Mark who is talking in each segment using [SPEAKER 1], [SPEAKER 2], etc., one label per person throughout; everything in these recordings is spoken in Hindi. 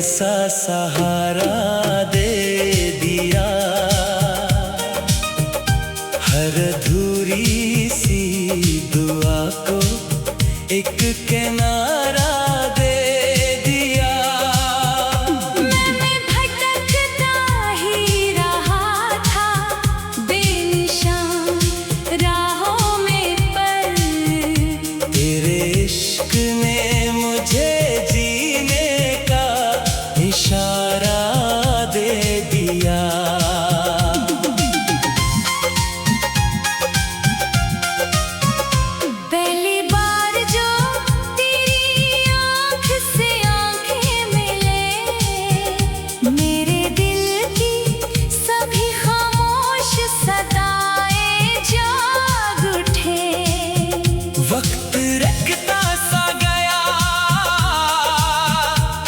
[SPEAKER 1] ऐसा सहारा दे दिया, हर अधूरी सी दुआ को एक किनारा दे दिया।
[SPEAKER 2] मैं भटकता ही रहा था बेनिशान राहों में, पर
[SPEAKER 1] तेरे इश्क ने मुझे जीने का इशारा दे दिया।
[SPEAKER 2] पहली बार जो तेरी आँख से आँखें मिले, मेरे दिल की सभी खामोश सदाएं जाग उठे।
[SPEAKER 1] वक्त रखता सा गया,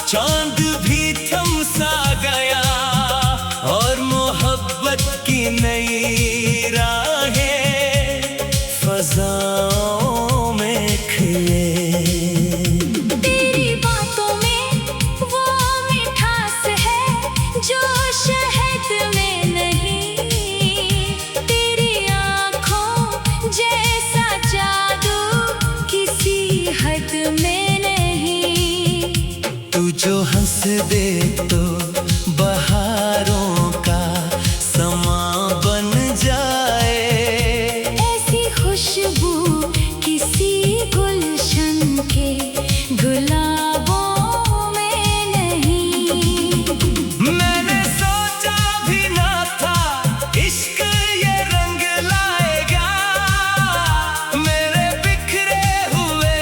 [SPEAKER 1] चांद भी थम सा गया, और मोहब्बत की नई राहें फज़ाओं में खिले।
[SPEAKER 2] तेरी बातों में वो मिठास है जो शहद में नहीं, तेरी आँखों जैसा जादू किसी हद में नहीं।
[SPEAKER 1] तू जो हंस दे तो बहारों का समा बन जाए,
[SPEAKER 2] ऐसी खुशबू किसी गुलशन के गुलाबों में नहीं।
[SPEAKER 1] मैंने सोचा भी ना था इश्क ये रंग लाएगा, मेरे बिखरे हुए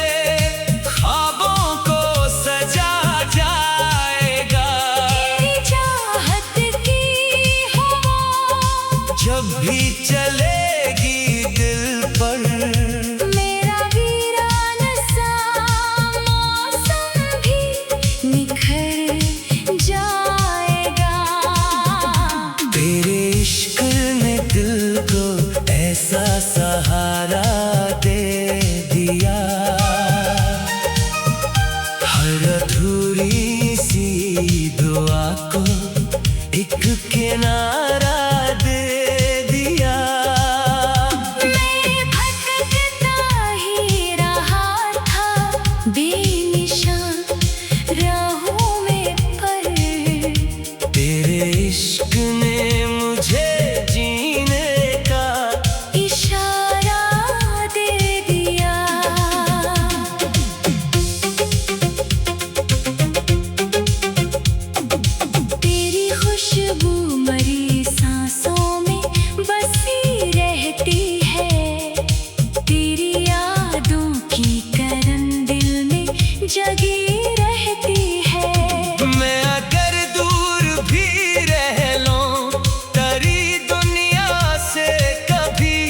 [SPEAKER 1] ख्वाबों को सजा जाएगा।
[SPEAKER 2] तेरी चाहत की हवा
[SPEAKER 1] जब भी चलेगी दिल पर,
[SPEAKER 2] मेरा वीरान सा मौसम भी निखर जाएगा।
[SPEAKER 1] तेरे इश्क ने दिल को ऐसा सहारा दे दिया, हर अधूरी सी दुआ को एक किनारा दे दिया।
[SPEAKER 2] मैं भटकता ही रहा था बेनिशान राहों में, पर
[SPEAKER 1] तेरे इश्क ने मुझे जीने का
[SPEAKER 2] इशारा दे दिया। तेरी खुशबू मरी सांसों में बसी रहती है, तेरी यादों की करन दिल में जगी रहती है।
[SPEAKER 1] मैं अगर दूर भी रह लूं तेरी दुनिया से कभी,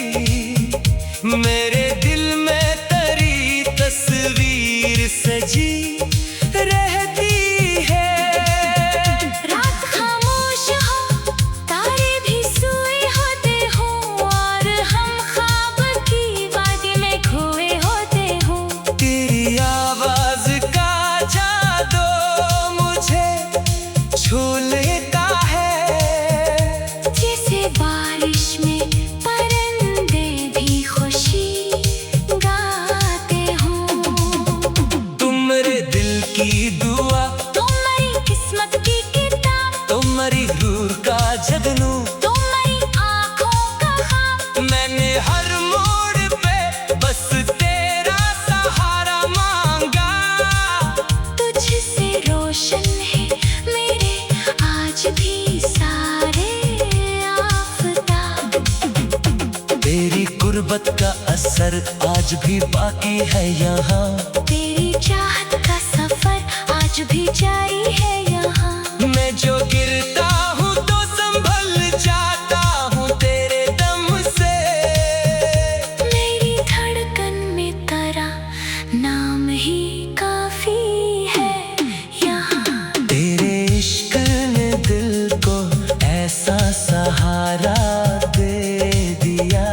[SPEAKER 1] मेरे दिल में तेरी तस्वीर सजी रहती है।
[SPEAKER 2] रात खामोश हो, तारे भी सोए होते हो, और हम ख्वाब की वादी में खोए होते हो।
[SPEAKER 1] तेरी आवाज का जादू मुझे छू लेता है,
[SPEAKER 2] जैसे बारिश में परिंदे भी खुशी गाते हो।
[SPEAKER 1] तुम मेरे दिल की दुआ,
[SPEAKER 2] तुम्हारी किस्मत की किताब,
[SPEAKER 1] तुम्हारी रूह का जगनू,
[SPEAKER 2] तुम्हारी आँखों का ख्वाब।
[SPEAKER 1] मैंने हर मोड़ पे बस तेरा सहारा मांगा।
[SPEAKER 2] तुझसे रोशन है मेरे आज भी सारे आफताब।
[SPEAKER 1] तेरी गुर्बत का असर आज भी बाकी है यहाँ,
[SPEAKER 2] तेरी चाहत का सफर आज भी जारी है यहाँ।
[SPEAKER 1] मैं जो गिरता हूँ तो संभल जाता हूँ तेरे दम से।
[SPEAKER 2] मेरी धड़कन में तेरा नाम ही काफी है यहाँ।
[SPEAKER 1] तेरे इश्क ने दिल को ऐसा सहारा दे दिया,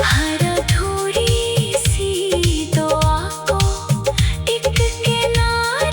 [SPEAKER 2] हर अधूरी सी दुआ को एक किनारा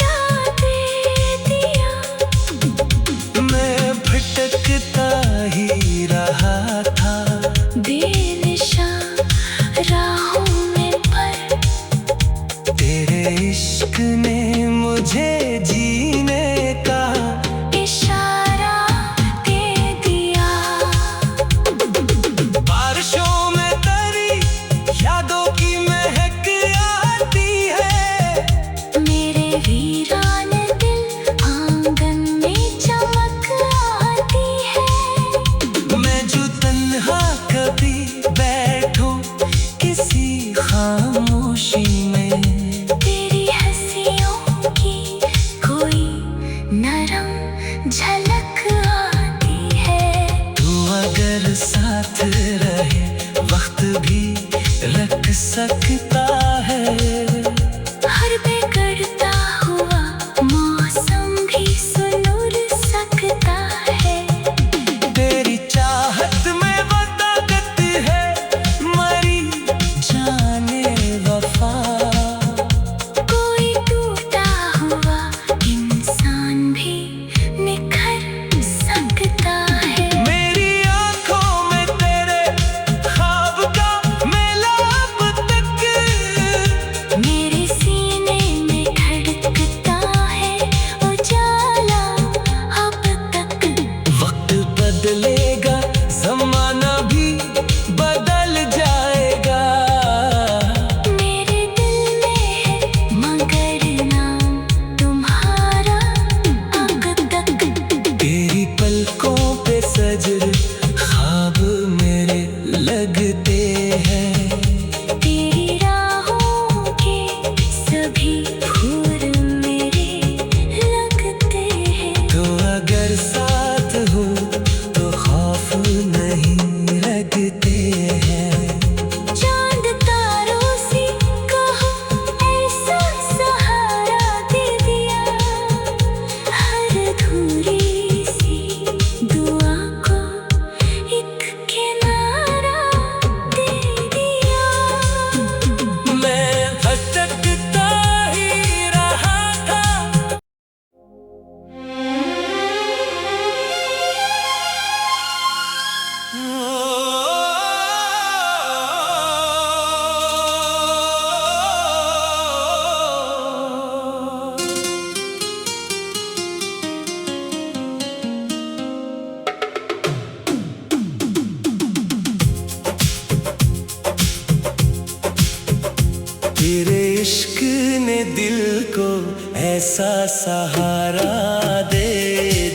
[SPEAKER 1] ऐसा सहारा दे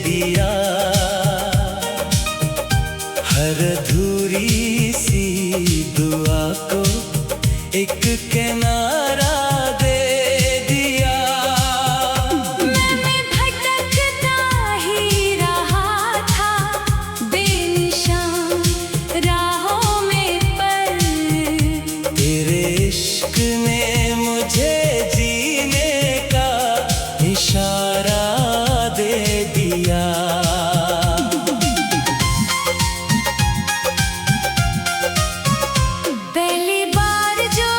[SPEAKER 1] दिया, हर अधूरी सी दुआ को एक किनारा दे दिया।
[SPEAKER 2] मैं भटकता ही रहा था बेनिशान राहों में, पर
[SPEAKER 1] तेरे इश्क ने मुझे जीने का इशारा दे दिया।
[SPEAKER 2] पहली बार जो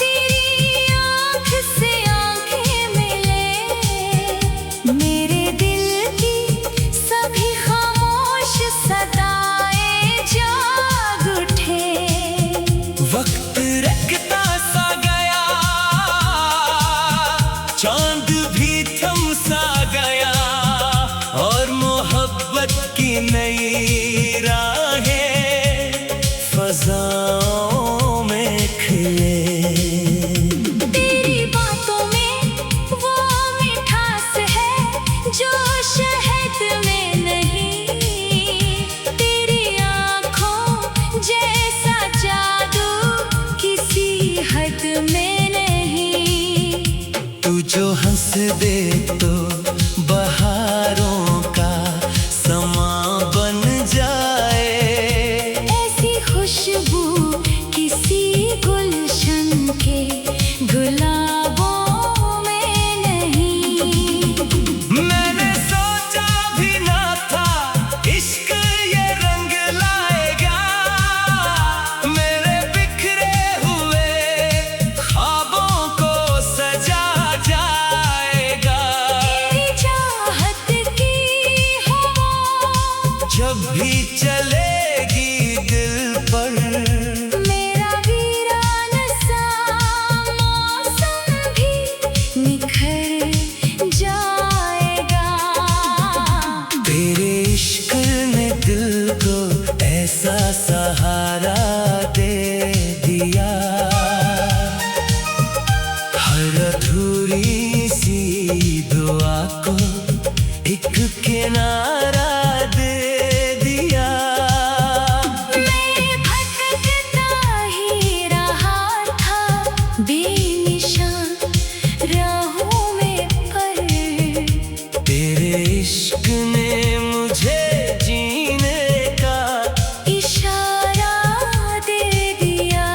[SPEAKER 2] तेरी आँख से आँखें मिले, मेरे दिल की सभी खामोश सदाएं जाग उठे।
[SPEAKER 1] वक्त रखता सा गया, चांद भी थम सा गया, और मोहब्बत की नई राहें फज़ाओं में खिले।
[SPEAKER 2] तेरी बातों में वो मिठास है जो शहद में नहीं, तेरी आँखों जैसा जादू किसी हद में नहीं।
[SPEAKER 1] तू जो हंस दे तो बहारों का समा बन जाए,
[SPEAKER 2] ऐसी खुशबू किसी गुलशन के गुलाबों में नहीं।
[SPEAKER 1] मैंने सोचा भी ना था इश्क ये रंग लाएगा, मेरे बिखरे हुए ख्वाबों को सजा जाएगा।
[SPEAKER 2] तेरी चाहत की हवा
[SPEAKER 1] जब भी चलेगी दिल पर,
[SPEAKER 2] मेरा वीरान सा मौसम भी निखर जाएगा।
[SPEAKER 1] तेरे इश्क ने दिल को ऐसा सहारा दे दिया, हर अधूरी सी दुआ को एक किनारा दे दिया।
[SPEAKER 2] मैं भटकता ही रहा था बेनिशान राहों में, पर
[SPEAKER 1] तेरे इश्क ने मुझे जीने का
[SPEAKER 2] इशारा दे दिया।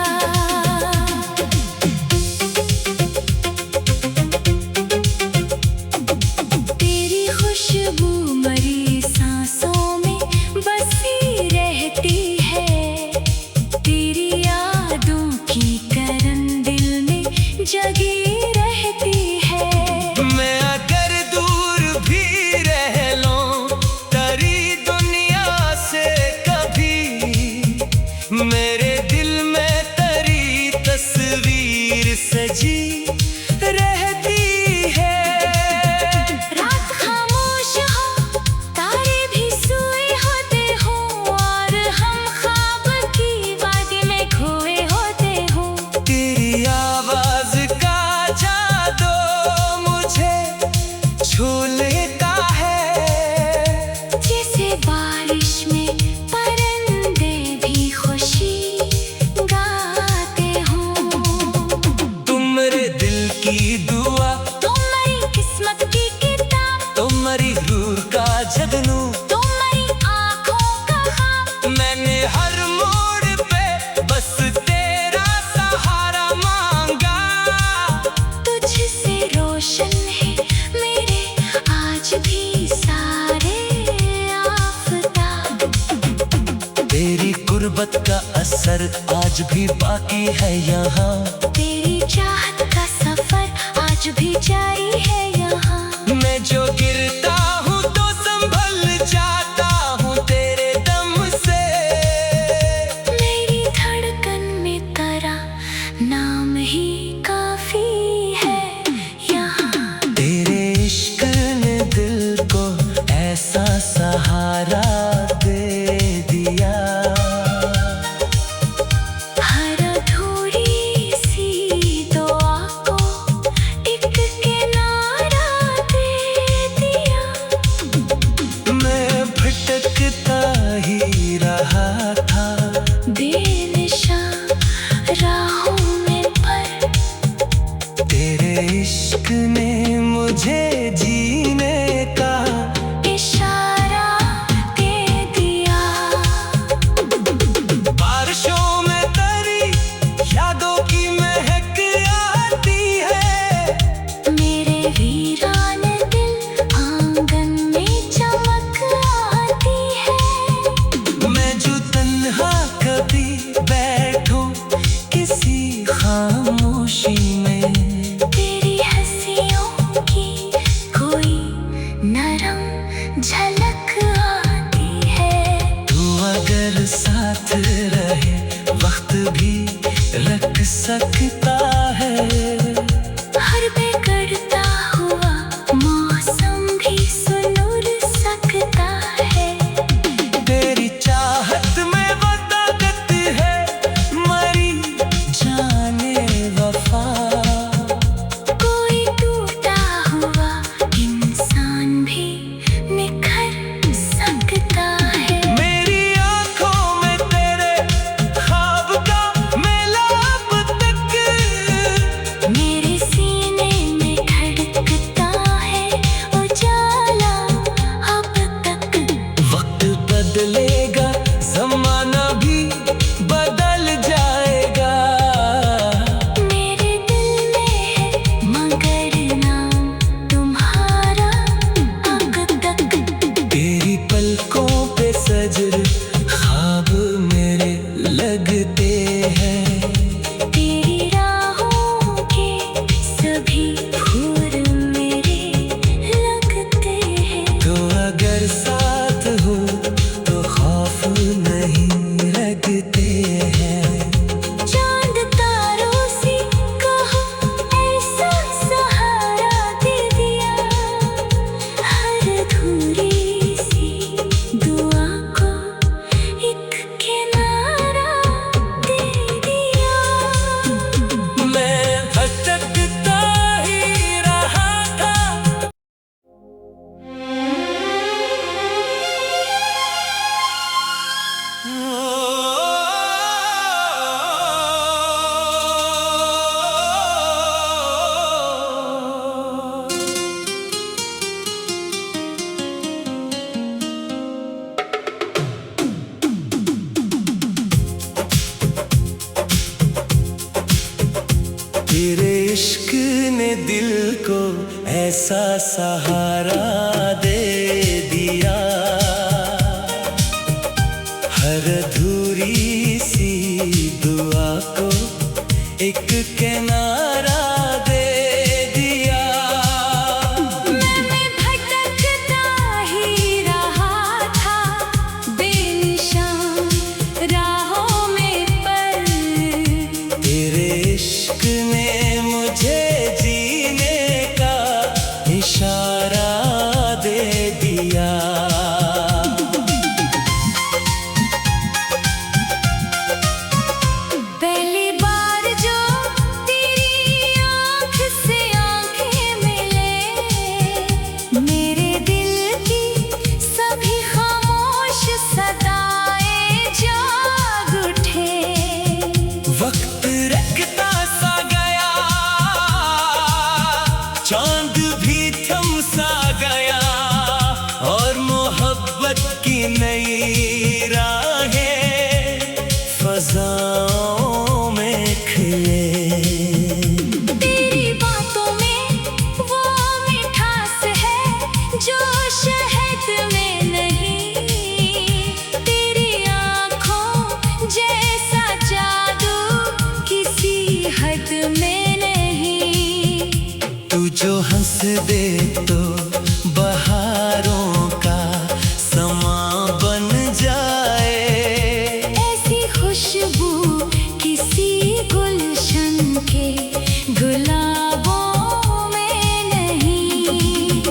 [SPEAKER 2] तेरी खुशबू मरी सांसों में बसी रहती है, तेरी यादों की करन दिल में जगी रहती है।
[SPEAKER 1] मैं अगर दूर भी रह लूं तेरी दुनिया से कभी, मेरे दिल में तेरी तस्वीर सजी रहती है।
[SPEAKER 2] रात खामोश हो, तारे भी सोए होते हो, और हम ख्वाब की वादी में खोए होते हो।
[SPEAKER 1] तेरी आवाज का जादू मुझे छू लेता है,
[SPEAKER 2] जैसे बारिश में परिंदे भी खुशी गाते हो।
[SPEAKER 1] तुम मेरे दिल की दुआ,
[SPEAKER 2] तुम्हारी किस्मत की किताब,
[SPEAKER 1] तुम्हारी रूह का जगनू,
[SPEAKER 2] तुम्हारी आँखों का ख्वाब।
[SPEAKER 1] मैंने हर मोड़ पे बस तेरा सहारा मांगा।
[SPEAKER 2] तुझसे रोशन है मेरे आज भी सारे आफताब।
[SPEAKER 1] तेरी गुर्बत का असर आज भी बाकी है यहाँ,
[SPEAKER 2] तेरी चाहत का सफर आज भी जारी है यहाँ।
[SPEAKER 1] मैं जो गिरता हूँ तो संभल जाता हूँ तेरे दम से।
[SPEAKER 2] मेरी धड़कन में तेरा नाम ही काफी है यहाँ।
[SPEAKER 1] तेरे इश्क ने दिल को ऐसा सहारा दे दिया,
[SPEAKER 2] हर अधूरी सी दुआ को एक किनारा
[SPEAKER 1] साथ रहे वक्त भी रख सकता है।
[SPEAKER 2] हर बेगरता हुआ मौसम भी सुनुर सकता है।
[SPEAKER 1] तेरी चाहत में वो ताकत है, मरी जाने वफा।
[SPEAKER 2] कोई टूटा हुआ इंसान भी निखर सकता है।
[SPEAKER 1] मेरी आंखों में तेरे ख्वाब का मिलाप तक,
[SPEAKER 2] मेरे सीने में धड़कता है उजाला अब तक।
[SPEAKER 1] वक्त बदलेगा, जमाना भी बदल जाएगा।
[SPEAKER 2] मेरे दिल में है मगर नाम तुम्हारा अब तक।
[SPEAKER 1] तेरी पलकों पे सजर ख्वाब मेरे लगते हैं।
[SPEAKER 2] तेरी राहों के सभी फूल मेरे लगते हैं।
[SPEAKER 1] तो अगर साथ हो तो खौफ नहीं रखते हैं।
[SPEAKER 2] चांद तारों से कहो ऐसा सहारा दे दिया। हर अधूरी सी दुआ को एक किनारा दे दिया।
[SPEAKER 1] मैं भटकता ही रहा था। तेरे इश्क ने दिल को ऐसा सहारा दे दिया। हर अधूरी सी दुआ को एक किनारा दे दिया।
[SPEAKER 2] मैं भटकता ही रहा था बेनिशान राहों में पर।
[SPEAKER 1] तेरे इश्क ने मुझे जीने का इशारा दे दिया।
[SPEAKER 2] पहली बार जो तेरी आँख से आँखें मिले, मेरे दिल की सभी खामोश सदाएं जाग उठे।
[SPEAKER 1] वक्त रखता सा गया, चांद भी थम सा गया, और मोहब्बत की नई राहें फजाओं में खिले।
[SPEAKER 2] तेरी बातों में वो मिठास है जो शहद में नहीं। तेरी आँखों जैसा जादू किसी हद में नहीं।
[SPEAKER 1] तू जो हंस दे तो बहारों का समा बन जाए।
[SPEAKER 2] ऐसी खुशबू किसी गुलशन के गुलाबों में नहीं।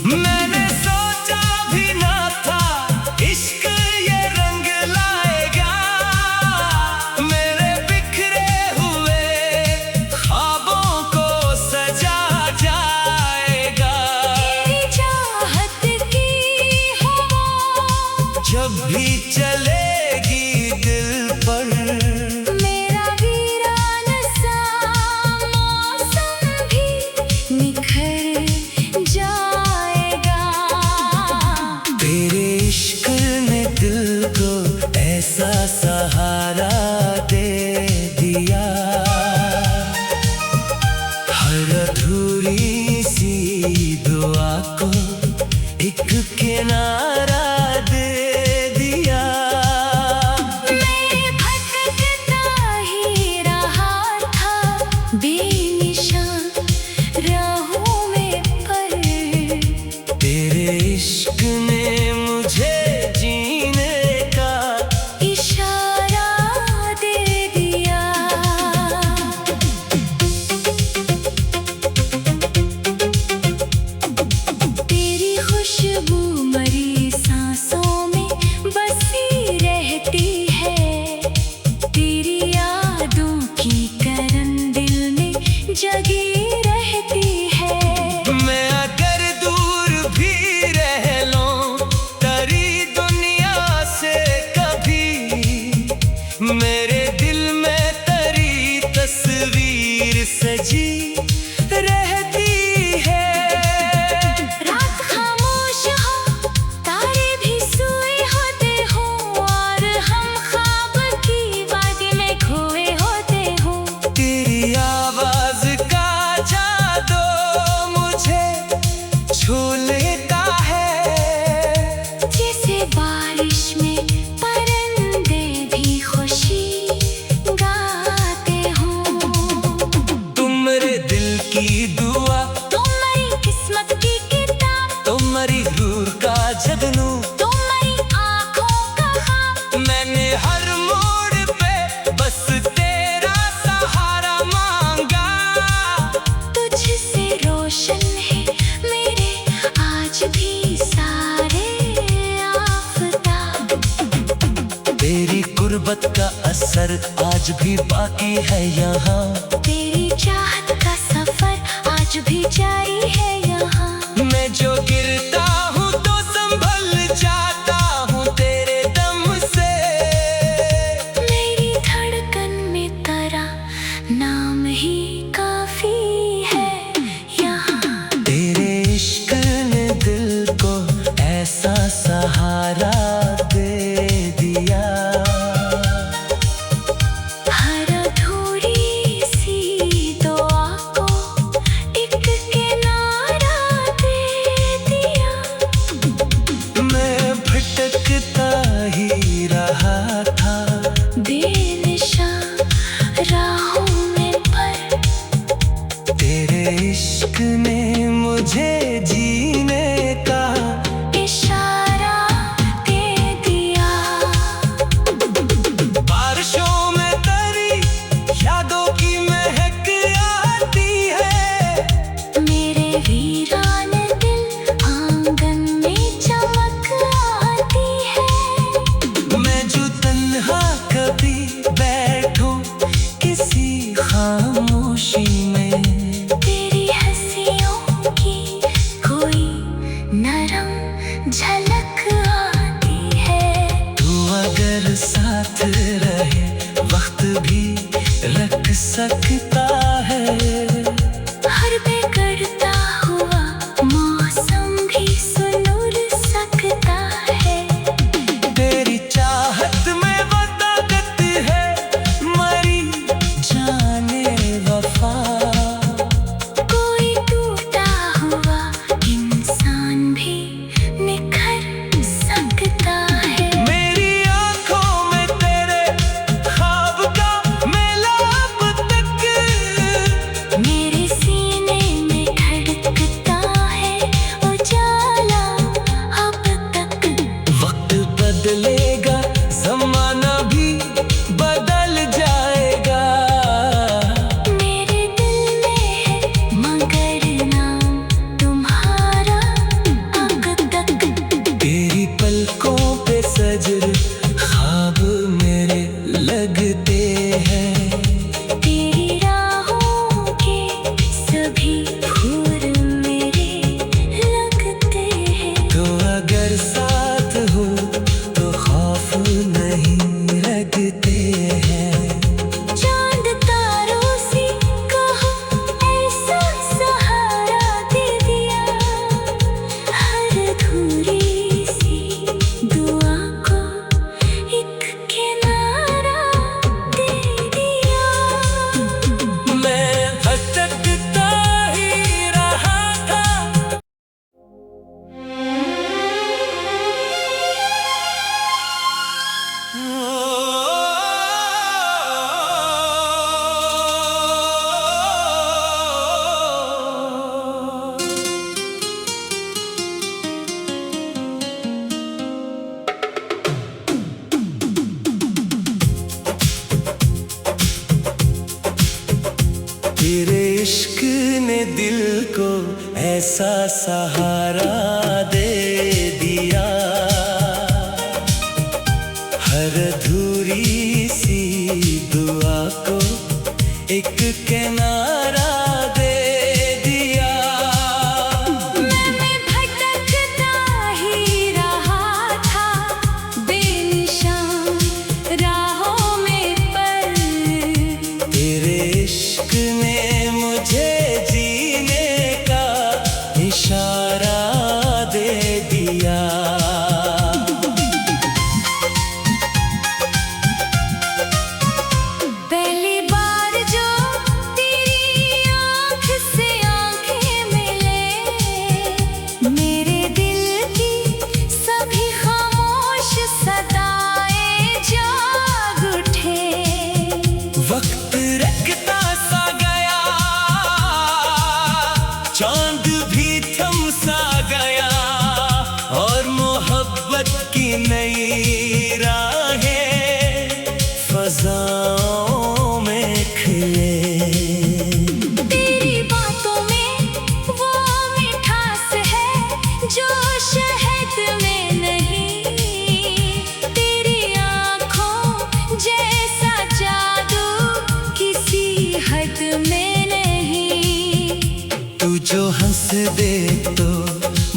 [SPEAKER 1] मैंने सोचा भी ना था इश्क ये रंग लाएगा। मेरे बिखरे हुए ख्वाबों को सजा जाएगा।
[SPEAKER 2] तेरी चाहत की हवा
[SPEAKER 1] जब भी चलेगी दिल पर,
[SPEAKER 2] मेरा वीरान सा मौसम भी निखर जाएगा।
[SPEAKER 1] तेरे इश्क ने दिल को ऐसा सहारा दे दिया। हर अधूरी सी दुआ को एक किनारा दे दिया।
[SPEAKER 2] मैं भटकता ही रहा था बेनिशान राहों में पर।
[SPEAKER 1] तेरे इश्क ने मुझे जीने का
[SPEAKER 2] इशारा खुशबू मरी सांसों में बसी रहती है। तेरी यादों की करन दिल में जगी रहती है।
[SPEAKER 1] मैं अगर दूर भी रह लूं तेरी दुनिया से कभी, मेरे दिल में तेरी तस्वीर सजी रहती है।
[SPEAKER 2] रात खामोश हो, तारे भी सोए होते हो, और हम ख्वाब की वादी में खोए होते हो।
[SPEAKER 1] तेरी आवाज का जादू मुझे छू लेता है।
[SPEAKER 2] जैसे बारिश में परिंदे भी खुशी गाते हो।
[SPEAKER 1] तुम मेरे दिल की दुआ,
[SPEAKER 2] तुम्हारी किस्मत की किताब,
[SPEAKER 1] तुम्हारी रूह का जगनू,
[SPEAKER 2] तुम्हारी आंखों का ख्वाब।
[SPEAKER 1] मैंने हर मोड़ पे बस तेरा सहारा मांगा।
[SPEAKER 2] तुझसे रोशन है मेरे आज भी सारे आफताब।
[SPEAKER 1] तेरी गुर्बत का असर आज भी बाकी है यहाँ।
[SPEAKER 2] तेरी चाहत का सफर आज भी जारी है यहाँ।
[SPEAKER 1] मैं जो गिरता हूँ तो संभल जाता हूँ तेरे दम से।
[SPEAKER 2] मेरी धड़कन में तेरा नाम ही काफी है यहाँ।
[SPEAKER 1] तेरे इश्क ने दिल को ऐसा सहारा दे दिया।
[SPEAKER 2] हर अधूरी सी दुआ को एक किनारा दे दिया।
[SPEAKER 1] मैं भटकता ही रहा था
[SPEAKER 2] बेनिशां राहों में, पर
[SPEAKER 1] तेरे इश्क ने मुझे जीने का
[SPEAKER 2] इशारा दे दिया।
[SPEAKER 1] बारिशों में तेरी यादों की महक आती है।
[SPEAKER 2] मेरे वीरान दिल आंगन में चमक आती है।
[SPEAKER 1] मैं जो तन्हा कभी बैठूं किसी खामोशी में,
[SPEAKER 2] तेरी हंसियों की कोई नरम झलक आती है।
[SPEAKER 1] तू अगर साथ रहे वक्त भी रख सकता है।
[SPEAKER 2] हर बिगड़ता हुआ मौसम भी सुनुर सकता है।
[SPEAKER 1] तेरी चाहत में वो ताकत है मरी जाने वफा।
[SPEAKER 2] कोई टूटा हुआ इंसान भी निखर सकता है।
[SPEAKER 1] मेरी आंखों में तेरे ख्वाब का मेला अब तक।
[SPEAKER 2] मेरे सीने में धड़कता है उजाला अब तक।
[SPEAKER 1] वक्त बदलेगा जमाना भी बदल जाएगा।
[SPEAKER 2] मेरे दिल में है मगर नाम तुम्हारा अब तक।
[SPEAKER 1] तेरी पलकों पे सजर ख्वाब मेरे लगते हैं।
[SPEAKER 2] तेरी राहों के सभी फूल मेरे लगते हैं।
[SPEAKER 1] तो अगर साथ हो तो खौफ नहीं रखते हैं।
[SPEAKER 2] चांद तारों से कहो ऐसा सहारा दे दिया। हर अधूरी सी दुआ को एक किनारा दे दिया।
[SPEAKER 1] मैं भटकता ही रहा था। तेरे इश्क ने दिल को ऐसा सहारा दे दे तो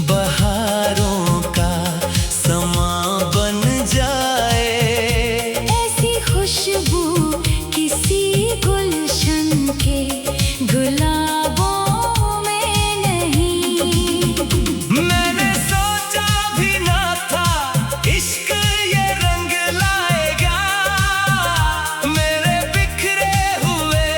[SPEAKER 1] बहारों का समा बन जाए।
[SPEAKER 2] ऐसी खुशबू किसी गुलशन के गुलाबों में नहीं।
[SPEAKER 1] मैंने सोचा भी ना था इश्क ये रंग लाएगा, मेरे बिखरे हुए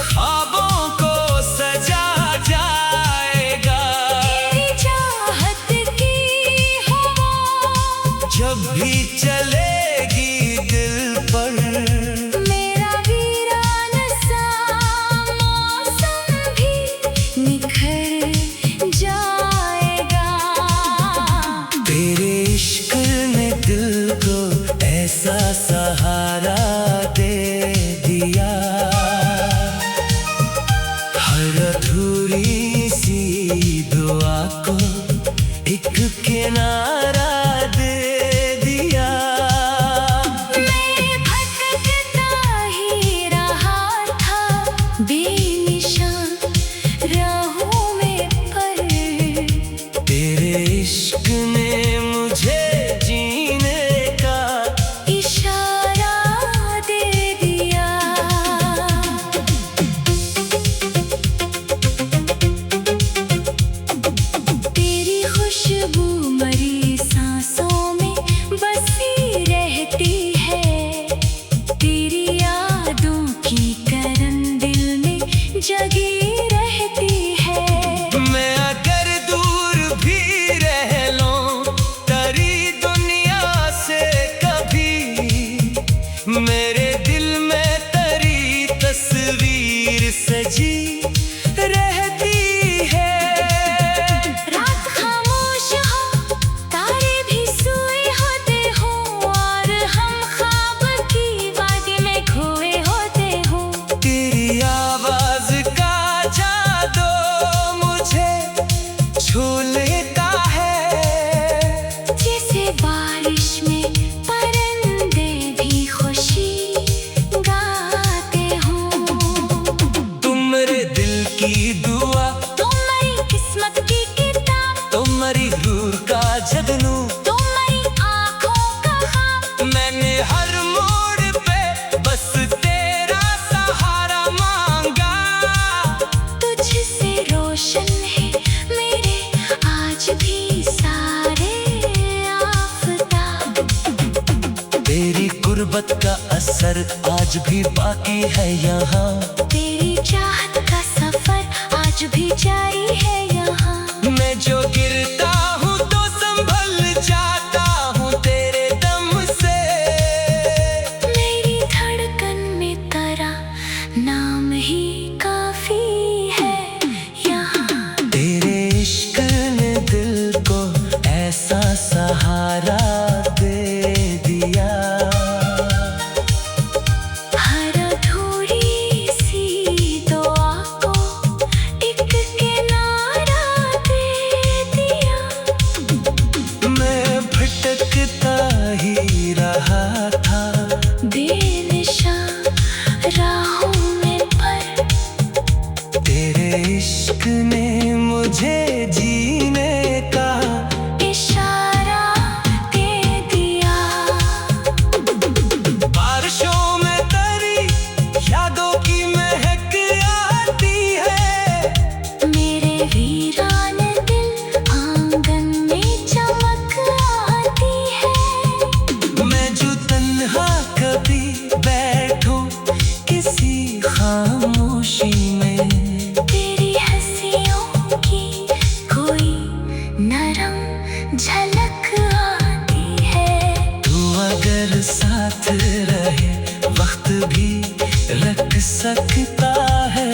[SPEAKER 1] ख्वाबों को सजा जाएगा।
[SPEAKER 2] तेरी चाहत की हवा
[SPEAKER 1] जब भी चलेगी दिल पर,
[SPEAKER 2] मेरा वीरान सा मौसम भी निखर जाएगा।
[SPEAKER 1] तेरे इश्क ने दिल को ऐसा सहारा दे दिया, हर अधूरी सी दुआ को एक किनारा दे दिया।
[SPEAKER 2] मैं भटकता ही रहा था बेनिशान राहों में, पर
[SPEAKER 1] तेरे इश्क ने मुझे जीने का
[SPEAKER 2] इशारा दे दिया। तेरी खुशबू मरी सांसों में बसी रहती है, तेरी यादों की करन दिल में जगी रहती है।
[SPEAKER 1] मैं अगर दूर भी रह लूं तेरी दुनिया से कभी, मेरे दिल में तेरी तस्वीर सजी रहती है।
[SPEAKER 2] रात खामोश हो, तारे भी सोए होते हो, और हम ख्वाब की वादी में खोए होते हो।
[SPEAKER 1] तेरी आवाज का जादू मुझे छू लेता है,
[SPEAKER 2] जैसे बारिश में परिंदे भी खुशी गाते हो।
[SPEAKER 1] तुम मेरे दिल की दुआ,
[SPEAKER 2] तुम्हारी किस्मत की किताब,
[SPEAKER 1] तुम्हारी रूह का जगनू,
[SPEAKER 2] तुम्हारी आंखों का ख्वाब।
[SPEAKER 1] मैंने हर मोड़ पे बस तेरा सहारा मांगा।
[SPEAKER 2] तुझसे रोशन है मेरे आज भी सारे आफताब।
[SPEAKER 1] तेरी गुर्बत का असर आज भी बाकी है यहाँ,
[SPEAKER 2] तेरी चाहत का सफर आज भी जारी है यहाँ।
[SPEAKER 1] मैं जो गिरता हूँ तो संभल जाता हूँ तेरे दम से।
[SPEAKER 2] मेरी धड़कन में तेरा नाम ही काफी है यहाँ।
[SPEAKER 1] तेरे इश्क ने दिल को ऐसा सहारा दे दिया,
[SPEAKER 2] हर अधूरी सी दुआ को एक किनारा दे दिया।
[SPEAKER 1] मैं भटकता ही रहा था
[SPEAKER 2] बेनिशान राहों में, पर
[SPEAKER 1] तेरे इश्क ने मुझे जीने का
[SPEAKER 2] इशारा दे दिया।
[SPEAKER 1] बारिशों में तेरी यादों की महक आती है,
[SPEAKER 2] मेरे वीरान दिल आंगन में चमक आती है।
[SPEAKER 1] मैं जो तन्हा कभी बैठूं किसी खामोशी में,
[SPEAKER 2] तेरी हंसियों की कोई नरम झलक आती है।
[SPEAKER 1] तू अगर साथ रहे वक्त भी रख सकता है।